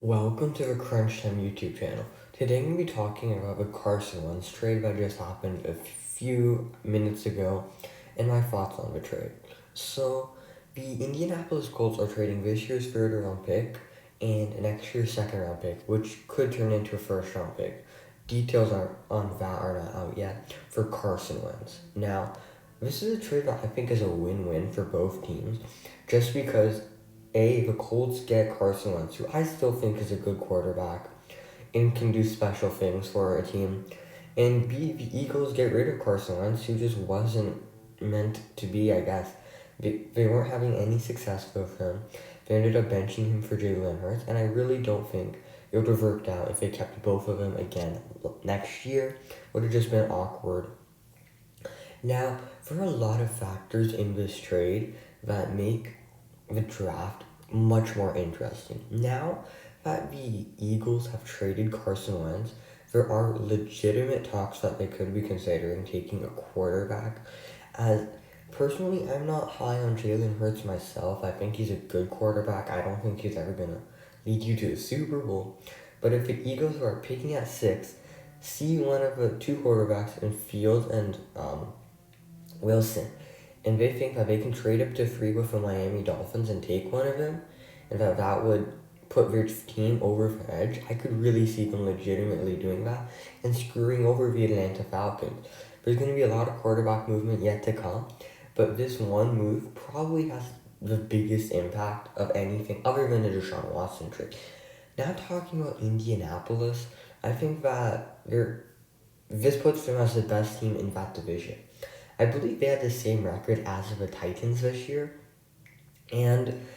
Welcome to the Crunch Time YouTube channel. Today I'm going to be talking about the Carson Wentz trade that just happened a few minutes ago and my thoughts on the trade. So, the Indianapolis Colts are trading this year's third round pick and next year's second round pick, which could turn into a first round pick. Details on that are not out yet for Carson Wentz. Now, this is a trade that I think is a win-win for both teams just because the Colts get Carson Wentz, who I still think is a good quarterback and can do special things for a team. And B, the Eagles get rid of Carson Wentz, who just wasn't meant to be, I guess. They weren't having any success with him. They ended up benching him for Jalen Hurts, and I really don't think it would have worked out if they kept both of them again next year. Would have just been awkward. Now, there are a lot of factors in this trade that make the draft much more interesting. Now that the Eagles have traded Carson Wentz, there are legitimate talks that they could be considering taking a quarterback. As personally, I'm not high on Jalen Hurts myself. I think he's a good quarterback. I don't think he's ever gonna lead you to a Super Bowl. But if the Eagles are picking at 6, see one of the two quarterbacks in Fields and Wilson, and they think that they can trade up to 3 with the Miami Dolphins and take one of them, and that would put their team over the edge, I could really see them legitimately doing that and screwing over the Atlanta Falcons. There's going to be a lot of quarterback movement yet to come, but this one move probably has the biggest impact of anything other than the Deshaun Watson trade. Now talking about Indianapolis, I think that this puts them as the best team in that division. I believe they had the same record as the Titans this year, and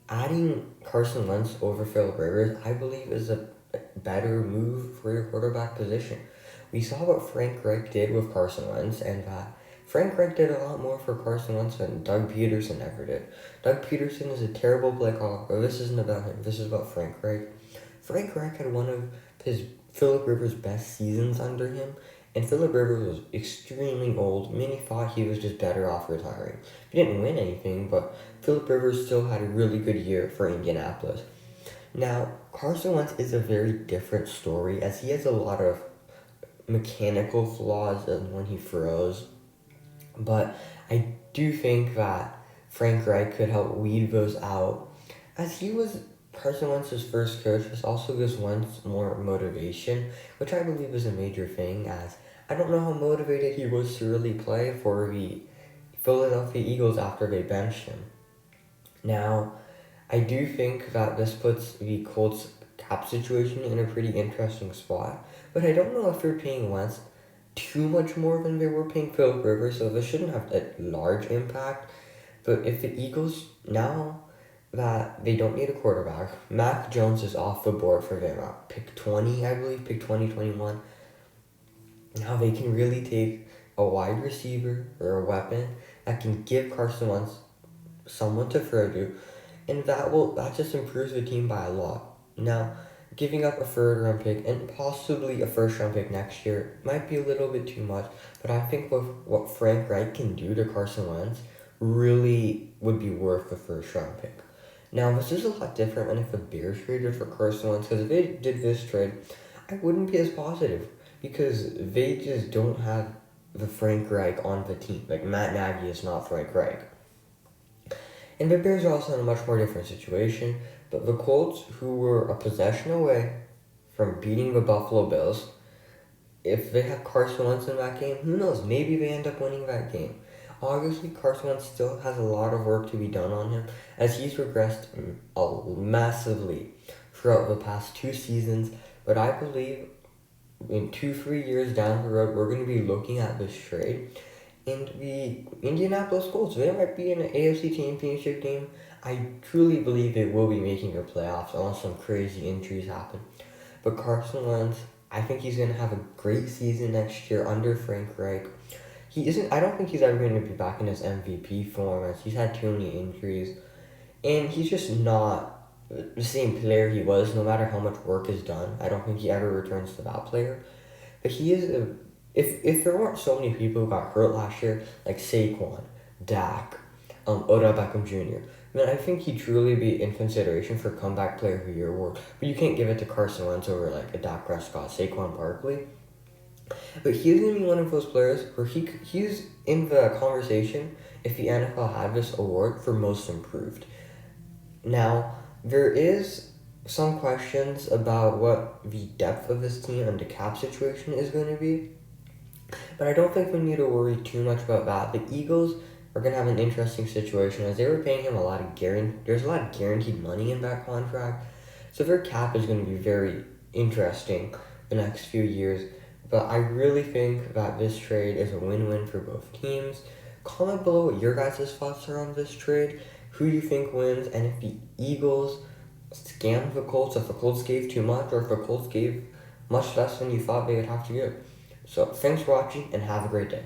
adding Carson Wentz over Philip Rivers, I believe, is a better move for your quarterback position. We saw what Frank Reich did with Carson Wentz, and Frank Reich did a lot more for Carson Wentz than Doug Peterson ever did. Doug Peterson is a terrible play caller, but this isn't about him. This is about Frank Reich. Frank Reich had one of his Philip Rivers' best seasons under him, and Philip Rivers was extremely old. Many thought he was just better off retiring. He didn't win anything, but Philip Rivers still had a really good year for Indianapolis. Now, Carson Wentz is a very different story, as he has a lot of mechanical flaws when he throws. But I do think that Frank Reich could help weed those out. As he was Carson Wentz's first coach, this also gives Wentz more motivation, which I believe is a major thing, as I don't know how motivated he was to really play for the Philadelphia Eagles after they benched him. Now, I do think that this puts the Colts cap situation in a pretty interesting spot, but I don't know if they're paying Wentz too much more than they were paying Philip Rivers, so this shouldn't have a large impact. But if the Eagles, now that they don't need a quarterback, Mac Jones is off the board for them at pick 20, I believe, pick 2021. Now they can really take a wide receiver or a weapon that can give Carson Wentz someone to throw to, and that just improves the team by a lot. Now, giving up a third round pick and possibly a first round pick next year might be a little bit too much, but I think with what Frank Reich can do to Carson Wentz really would be worth the first round pick. Now, this is a lot different than if the Bears traded for Carson Wentz, because if they did this trade, I wouldn't be as positive, because they just don't have the Frank Reich on the team. Like, Matt Nagy is not Frank Reich. And the Bears are also in a much more different situation, but the Colts, who were a possession away from beating the Buffalo Bills, if they have Carson Wentz in that game, who knows, maybe they end up winning that game. Obviously, Carson Wentz still has a lot of work to be done on him, as he's regressed massively throughout the past 2 seasons, but I believe in 2-3 years down the road, we're going to be looking at this trade, and the Indianapolis Colts, they might be in an AFC Championship game. I truly believe they will be making the playoffs unless some crazy injuries happen. But Carson Wentz, I think he's going to have a great season next year under Frank Reich. I don't think he's ever going to be back in his MVP form, as he's had too many injuries. And he's just not the same player he was, no matter how much work is done. I don't think he ever returns to that player. But he is if there weren't so many people who got hurt last year, like Saquon, Dak, Odell Beckham Jr., I think he'd truly be in consideration for comeback player of the year award, but you can't give it to Carson Wentz over like a Dak Prescott, Saquon Barkley. But he's gonna be one of those players where he's in the conversation if the NFL had this award for most improved. Now, there is some questions about what the depth of this team and the cap situation is going to be, but I don't think we need to worry too much about that. The Eagles are going to have an interesting situation as they were paying him there's a lot of guaranteed money in that contract, so their cap is going to be very interesting the next few years. But I really think that this trade is a win-win for both teams. Comment below what your guys' thoughts are on this trade, who you think wins, and if the Eagles scammed the Colts, if the Colts gave too much, or if the Colts gave much less than you thought they would have to give. So thanks for watching, and have a great day.